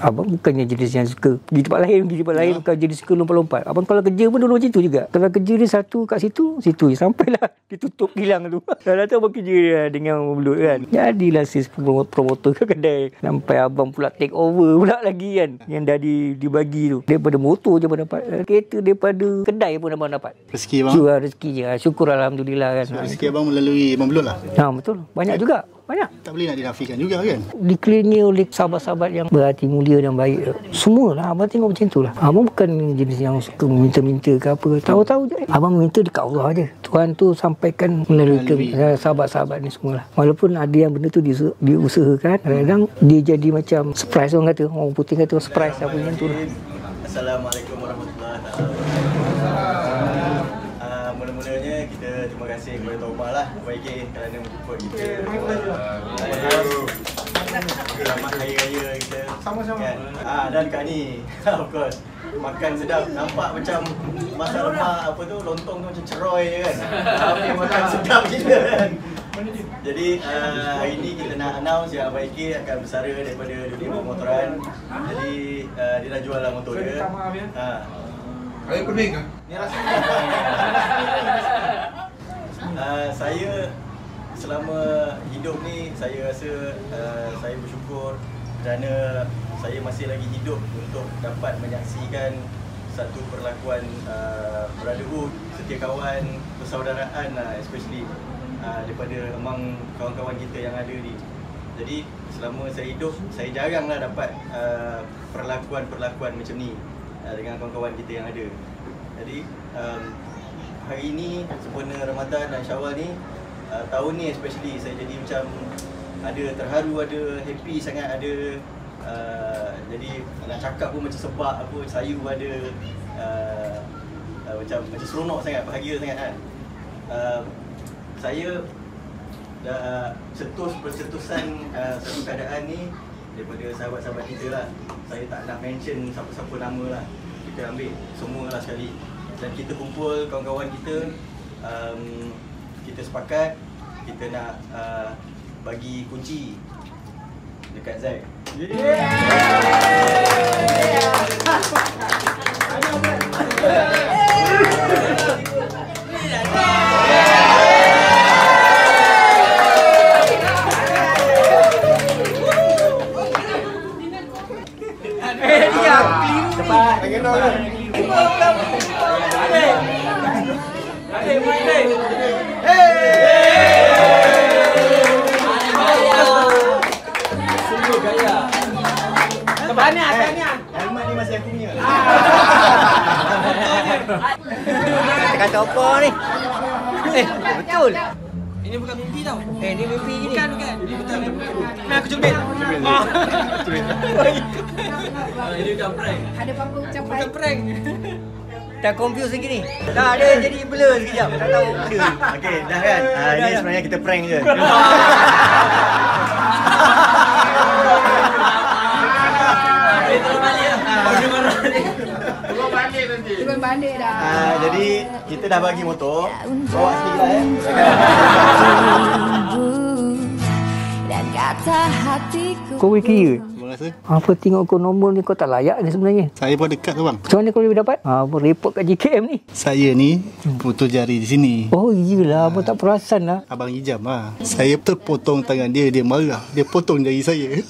abang bukannya jenis yang suka pergi tempat lain, bukan jenis suka lompat-lompat. Abang kalau kerja pun dulu macam tu juga. Kalau kerja dia satu kat situ sampailah ditutup kilang tu. Dah tahu abang kerja dia dengan mulut kan. Jadilah sis promotor ke kedai. Sampai abang pula take over pula lagi kan. Yang dah dibagi tu. Daripada motor je abang dapat. Kereta daripada kedai pun abang dapat. Rezeki abang. Rezeki je. Syukur Alhamdulillah kan. Rezeki abang melalui Abang Belot lah. Betul. Banyak juga. Banyak. Tak boleh nak dinafikan juga kan. Dikelilingi oleh sahabat-sahabat yang berhati mulia dan baik. Semualah abang tengok macam tu lah. Abang bukan jenis yang suka minta-minta ke apa. Tahu-tahu je. Abang minta dekat Allah je. Tuhan tu sampaikan melalui sahabat-sahabat ni semualah. Walaupun ada yang benda tu diusahakan, kadang-kadang dia jadi macam surprise orang kata. Orang putih kata surprise apa macam tu lah. Assalamualaikum warahmatullahi wabarakatuh. Mula-mulanya kita terima kasih kepada Tuan Umar lah YK kerana menjemput kita. Selamat Hari Raya kita. Sama-sama. Kan? Dan kat ni of course makan sedap, nampak macam masak lemak apa tu, lontong tu macam ceroy je kan. Tapi makan sedap gila kan. Jadi hari ni kita nak announce yang Abang YK akan bersara daripada dunia pemotoran. Jadi dia dah jual lah motor dia. Air pening kan? Ni rasanya. Saya selama hidup ni saya rasa saya bersyukur kerana saya masih lagi hidup untuk dapat menyaksikan satu perlakuan brotherhood, setia kawan, persaudaraan especially daripada among kawan-kawan kita yang ada ni. Jadi selama saya hidup saya jaranglah dapat perlakuan-perlakuan macam ni dengan kawan-kawan kita yang ada. Jadi hari ini sempurna Ramadan dan Syawal ni, tahun ni especially saya jadi macam ada terharu, ada happy sangat, ada jadi nak cakap pun macam sebab apa, sayu ada macam seronok sangat, bahagia sangat kan. Saya dah percetusan satu keadaan ni daripada sahabat-sahabat kita lah. Saya tak nak mention siapa-siapa nama lah. Kita ambil semua lah sekali. Dan kita kumpul kawan-kawan kita, kita sepakat kita nak bagi kunci dekat Zaid. Helmet ni masih aku punya. Kata apa ni? Betul. Ini bukan mimpi tau. Ni mimpi ni. Bukan. Ini betul. Nah, aku jumpa. Ini bukan prank. Ada apa-apa ucapan? Bukan prank. Tak confuse lagi ni. Dah ada jadi blur sekejap. Tak tahu benda. Okey, dah kan? Ini sebenarnya kita prank je. Turun balik dah. Jadi kita dah bagi motor. Bawa sikit lah Dan kata hatiku Kau boleh kira abang rasa? Apa tengok kau nombor ni kau tak layak ni sebenarnya. Saya pun dekat tu bang. Macam mana kau boleh dapat? Report kat JKM ni. Saya ni putus jari di sini. Oh iyalah, abang tak perasan lah. Abang hijam lah. Saya terpotong tangan dia, dia marah. Dia potong jari saya.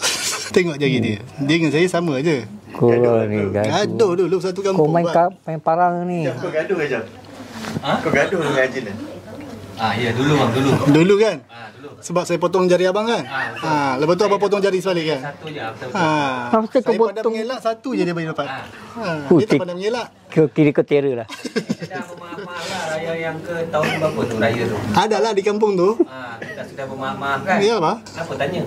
Tengok jari dia. Dia dengan saya sama je. Kau ni gaduh dulu satu kampung. Kau main parang ni. Kau gaduh ke Jam? Kau gaduh dengan Ajin ni? Ya dulu bang, dulu. Dulu kan? Dulu. Sebab saya potong jari abang kan? Lepas tu abang potong jari sebalik kan? Satu je, betul. Saya Saya pandang mengelak, satu je dia bagi dapat. Dia tak pandang mengelak. Kira kau terror lah. Sudah bermaaf lah raya yang ke tahun berapa tu raya tu? Adalah di kampung tu. Kita sudah bermaaf kan? Ya apa? Kenapa tanya?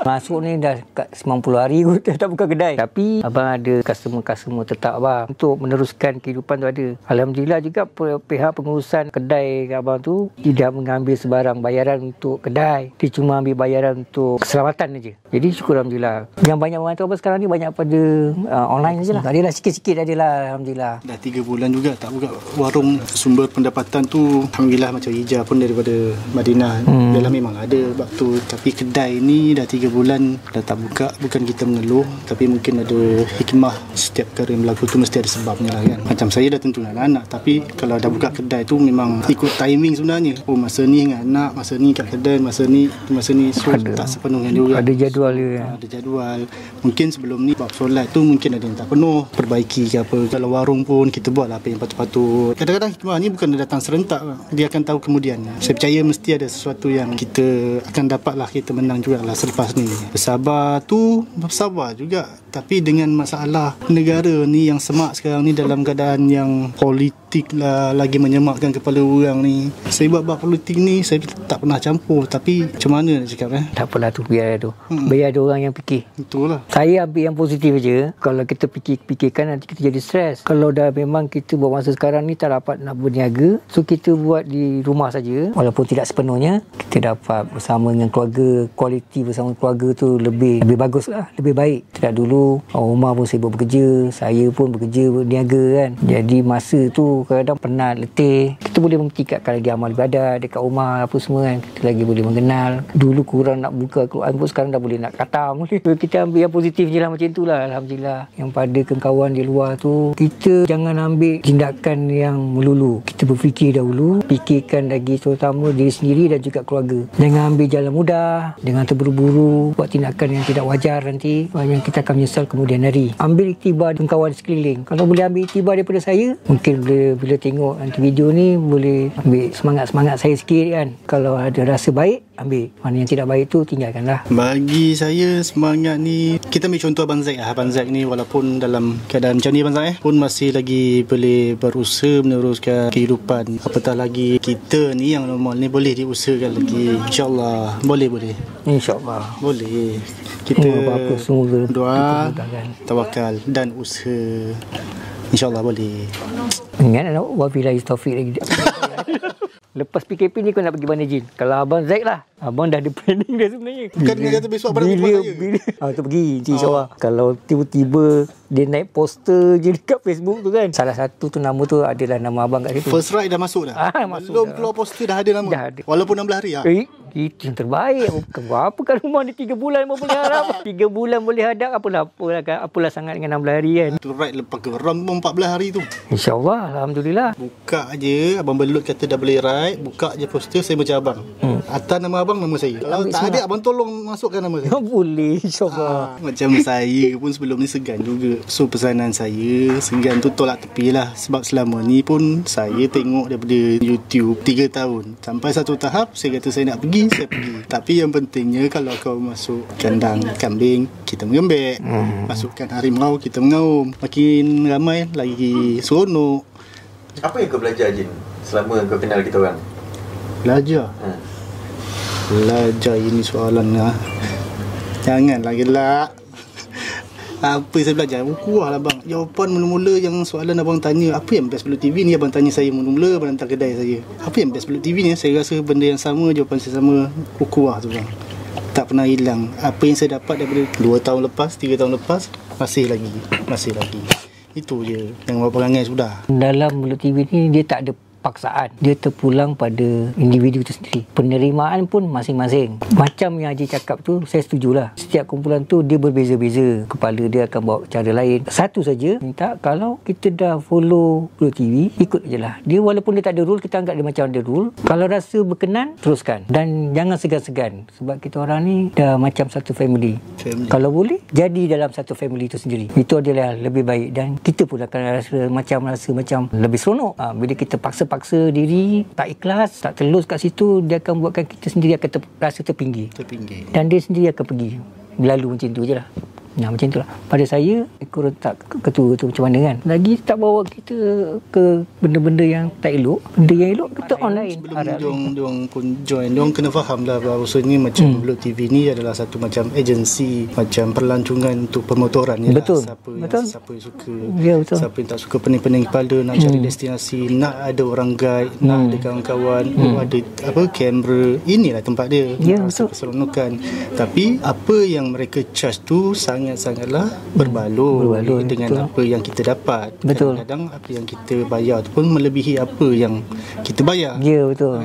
Masuk ni dah kat 90 hari kot tak buka kedai. Tapi abang ada customer tetap abang. Untuk meneruskan kehidupan tu ada. Alhamdulillah juga pihak pengurusan kedai abang tu tidak mengambil sebarang bayaran untuk kedai. Dia cuma ambil bayaran untuk keselamatan je. Jadi syukur Alhamdulillah. Yang banyak membantu abang sekarang ni banyak pada online je lah. Adalah sikit-sikit adalah Alhamdulillah. Dah 3 bulan juga tak buka warung. Sumber pendapatan tu Alhamdulillah macam hijau pun daripada Madinah. Dalam memang ada waktu. Tapi kedai ni dah 3 bulan dah tak buka. Bukan kita mengeluh, tapi mungkin ada hikmah. Setiap perkara yang berlaku tu mesti ada sebabnya lah kan. Macam saya dah tentu anak-anak, tapi kalau dah buka kedai tu memang ikut timing sebenarnya. Oh masa ni dengan anak, masa ni kat kedai, masa ni so ada, tak sepenuhnya juga. Ada jadual dia. Ada jadual. Mungkin sebelum ni bab solat tu mungkin ada yang tak penuh, perbaiki ke apa. Kalau warung pun kita buat lah apa yang patut-patut. Kadang-kadang hikmah ni bukan datang serentak, dia akan tahu kemudian. Saya percaya mesti ada sesuatu yang kita akan dapat lah, kita menang jugalah selepas ni. Bersabar tu bersabar juga, tapi dengan masalah negara ni yang semak sekarang ni dalam keadaan yang politik lah, lagi menyemakkan kepala orang ni. Saya buat politik ni saya tak pernah campur, tapi macam mana nak cakap tak apalah tu, biar tu. Biar ada orang yang fikir. Itulah. Saya ambil yang positif je. Kalau kita fikirkan nanti kita jadi stres. Kalau dah memang kita buat masa sekarang ni tak dapat nak berniaga, so kita buat di rumah saja. Walaupun tidak sepenuhnya, kita dapat bersama dengan keluarga, kualiti bersama keluarga tu lebih bagus lah, lebih baik. Tidak dulu Umar pun sibuk bekerja, saya pun bekerja berniaga kan. Jadi masa tu kadang penat, letih. Kita boleh mempertingkatkan lagi amal ibadat dekat rumah apa semua kan. Kita lagi boleh mengenal. Dulu kurang nak buka Quran pun sekarang dah boleh nak khatam. Kita ambil yang positif je lah, macam itulah Alhamdulillah. Yang pada kawan di luar tu, kita jangan ambil tindakan yang melulu. Kita berfikir dahulu, fikirkan lagi terutama diri sendiri dan juga keluarga. Jangan ambil jalan mudah, jangan terburu-buru buat tindakan yang tidak wajar nanti, yang kita akan menyesal kemudian hari. Ambil iktibar dengan kawan sekeliling. Kalau boleh ambil iktibar daripada saya, mungkin bila tengok nanti video ni boleh ambil semangat-semangat saya sikit kan. Kalau ada rasa baik, ambil. Mana yang tidak baik tu tinggalkanlah. Bagi saya semangat ni, kita ambil contoh Abang Zack lah. Abang Zack ni walaupun dalam keadaan macam ni Abang Zack pun masih lagi boleh berusaha meneruskan kehidupan. Apatah lagi kita ni yang normal ni boleh diusahakan lagi. InsyaAllah boleh. InsyaAllah boleh. Kita apa-apa semua doa, tawakal dan usaha. InsyaAllah boleh. Ingat wabillahi taufiq lagi. Lepas PKP ni kau nak pergi mana Jin? Kalau Abang Zack lah, abang dah ada planning dah sebenarnya. Bukan dia kata besok barang bila tu pergi insyaAllah. Kalau tiba-tiba dia naik poster je dekat Facebook tu kan, salah satu tu nama tu adalah nama abang kat situ. First ride dah masuk dah? Belum keluar poster dah ada nama? Dah ada. Walaupun 16 hari lah? Itu yang terbaik. Apa kan rumah ni 3 bulan pun boleh harap. 3 bulan boleh hadap, apalah sangat dengan 16 hari kan. Tu ride lepas geram pun 14 hari tu. InsyaAllah Alhamdulillah. Buka je, Abang Belut kata dah boleh ride, buka je poster, saya baca abang. Atas nama abang, nama saya. Kalau tak ada, abang tolong masukkan nama saya. Boleh insyaAllah. Macam saya pun sebelum ni segan juga. So pesanan saya segan tu tolak tepi lah. Sebab selama ni pun saya tengok daripada YouTube 3 tahun. Sampai satu tahap saya kata saya nak pergi, saya pergi. Tapi yang pentingnya kalau kau masuk kandang kambing, kita mengembek. Masukkan harimau, kita mengaum. Makin ramai lagi seronok. Apa yang kau belajar Jin selama kau kenal kita orang? Belajar? Belajar ini soalan lah. Janganlah gelak. Apa saya belajar? Kuah lah bang. Jawapan mula-mula yang soalan abang tanya, apa yang best Belut TV ni, abang tanya saya mula-mula abang hantar kedai saya. Apa yang best Belut TV ni? Saya rasa benda yang sama, jawapan saya sama. Kuah tu bang. Tak pernah hilang. Apa yang saya dapat daripada 2 tahun lepas, 3 tahun lepas, masih lagi. Itu je yang abang perangai sudah. Dalam Belut TV ni dia tak ada paksaan. Dia terpulang pada individu itu sendiri. Penerimaan pun masing-masing. Macam yang Haji cakap tu, saya setujulah. Setiap kumpulan tu dia berbeza-beza. Kepala dia akan bawa cara lain. Satu saja, minta kalau kita dah follow Pulau TV, ikut je lah. Dia walaupun dia tak ada rule, kita anggap dia macam ada rule. Kalau rasa berkenan, teruskan. Dan jangan segan-segan. Sebab kita orang ni dah macam satu family. Kalau boleh, jadi dalam satu family itu sendiri. Itu adalah lebih baik. Dan kita pun akan rasa macam lebih seronok. Bila kita paksa-paksa diri, tak ikhlas, tak telus kat situ, dia akan buatkan kita sendiri akan rasa terpinggir. Dan dia sendiri akan pergi. Berlalu macam tu je lah. Nah, macam itulah. Pada saya, ikut tak ketua tu macam mana kan. Lagi tak bawa kita ke benda-benda yang tak elok. Benda yang elok kita online. Sebelum diorang pun join, diorang kena faham lah bahawasanya macam Pulau TV ni adalah satu macam agensi, macam perlancongan untuk pemotoran ni. Betul. Lah. Siapa yang suka, betul. Siapa yang tak suka, pening-pening kepala, nak cari destinasi, nak ada orang guide, nak ada kawan-kawan, ada kamera. Inilah tempat dia. Rasa keseronokan. Tapi apa yang mereka charge tu sangatlah berbaloi dengan betul. Apa yang kita dapat. Betul. Kadang-kadang apa yang kita bayar tu pun melebihi apa yang kita bayar. Ya, betul.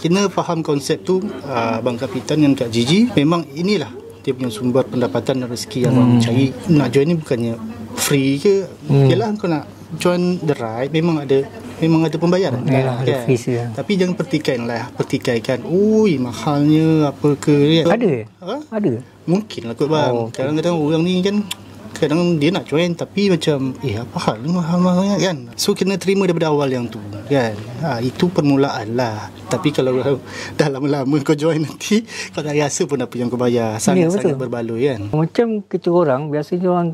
Kena faham konsep tu. Abang Kapitan dan Kak Gigi, memang inilah dia punya sumber pendapatan dan rezeki yang orang cari. Nak join ni bukannya free ke. Yalah, kau nak join the ride memang ada pembayaran kan? Tapi jangan pertikaikan ui mahalnya apa ke kan? Ada mungkin lah kot bang. Kadang-kadang orang ni kan, kadang dia nak join tapi macam apa hal ni mahal-mahal kan. So kena terima daripada awal yang tu kan. Itu permulaan lah. Tapi kalau dah lama-lama kau join, nanti kau tak rasa pun apa yang kau bayar. Sangat-sangat berbaloi kan. Macam kita orang, biasanya orang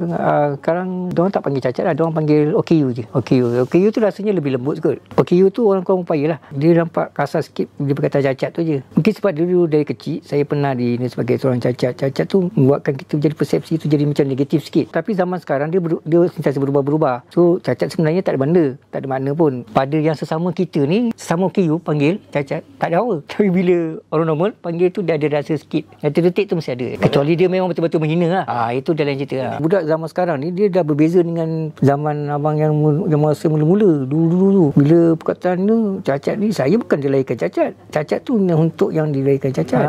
sekarang diorang tak panggil cacat lah, diorang panggil OKU je. OKU tu rasanya lebih lembut kot. OKU tu orang kurang upaya lah. Dia nampak kasar sikit dia berkata cacat tu je. Mungkin sebab dulu dari kecil saya pernah sebagai seorang cacat. Cacat tu membuatkan kita jadi persepsi tu jadi macam negatif sikit. Tapi zaman sekarang dia sentiasa berubah-berubah. So cacat sebenarnya tak ada benda, tak ada makna pun. Pada yang sesama kita ni, sesama OKU panggil cacat, tak ada apa. Tapi bila orang normal panggil tu, dia ada rasa sikit. Yang terdetik tu mesti ada. Kecuali dia memang betul-betul menghina lah. Itu dah lain cerita lah. Budak zaman sekarang ni dia dah berbeza dengan zaman abang yang masa mula-mula. Dulu bila perkataan tu cacat ni, saya bukan dilahirkan cacat. Cacat tu untuk yang dilahirkan cacat.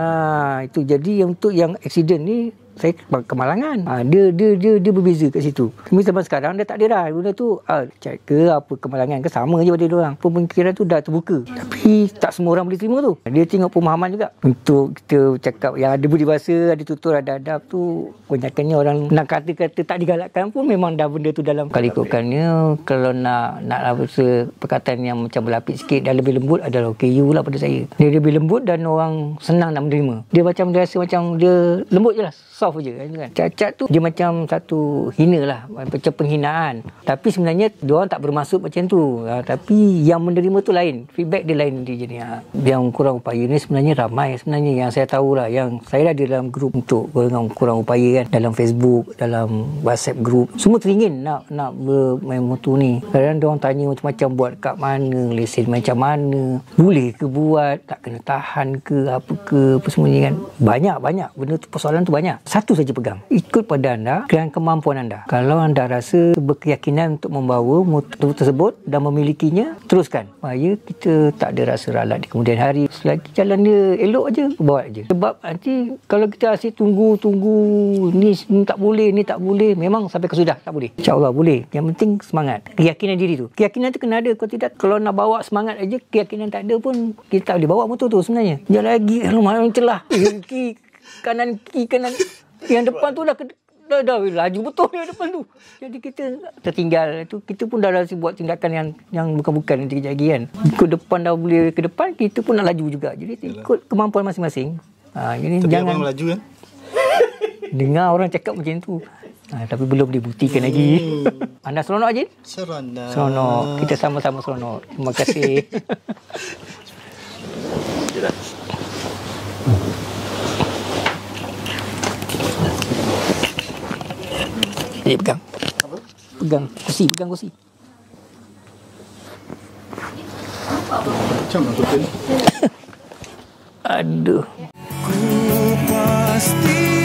Itu jadi untuk yang aksiden ni saya kemalangan. Dia berbeza kat situ. Tapi zaman sekarang dia tak ada dah. Benda tu cek ke apa kemalangan ke sama je pada dia orang. Pemikiran tu dah terbuka. Tapi tak semua orang boleh terima tu. Dia tengok pemahaman juga. Untuk kita cakap yang ada budi bahasa, ada tutur, ada adab tu, kebanyakannya orang nak kata-kata tak digalakkan pun memang dah benda tu dalam. Kalau ikutkannya, kalau nak rasa perkataan yang macam berlapis sikit dan lebih lembut adalah OKU lah pada saya. Dia lebih lembut dan orang senang nak menerima. Dia macam dia rasa macam dia lembut je lah. Soft je kan. Cacat tu dia macam satu hina lah, macam penghinaan. Tapi sebenarnya diorang tak bermaksud macam tu. Tapi yang menerima tu lain. Feedback dia lain dia jadi. Yang kurang upaya ni sebenarnya ramai sebenarnya yang saya tahulah, yang saya ada dalam grup untuk golongan kurang upaya kan, dalam Facebook, dalam WhatsApp group. Semua teringin nak bermain motor ni. Kadang-kadang diorang tanya macam-macam, buat kat mana, lesen macam mana, boleh ke buat, tak kena tahan ke apa semuanya kan. Banyak benda tu, persoalan tu banyak. Satu saja pegang, ikut pada anda dan kemampuan anda. Kalau anda rasa berkeyakinan untuk membawa motor tersebut dan memilikinya, teruskan. Supaya kita tak ada rasa ralat di kemudian hari. Selagi jalan dia elok aja, bawa aja. Sebab nanti kalau kita asyik tunggu ni tak boleh, memang sampai ke sudah tak boleh. InsyaAllah boleh. Yang penting semangat, keyakinan diri tu. Keyakinan tu kena ada. Kalau tidak, kalau nak bawa semangat aja, keyakinan tak ada pun, kita tak boleh bawa motor tu sebenarnya. Jangan lagi malam celah kiri kanan. Yang depan tu dah laju betul yang depan tu. Jadi kita tertinggal tu. Kita pun dah rasa buat tindakan yang bukan-bukan nanti kejap lagi kan. Ikut depan dah boleh ke depan, kita pun nak laju juga. Jadi ikut kemampuan masing-masing. Jadi tapi jangan abang laju kan. Dengar orang cakap macam tu. Tapi belum dibuktikan lagi. Anda seronok Ajin? Seronok. Kita sama-sama seronok. Terima kasih. Pegang kursi. Macam mana tu? Aduh. Ku pasti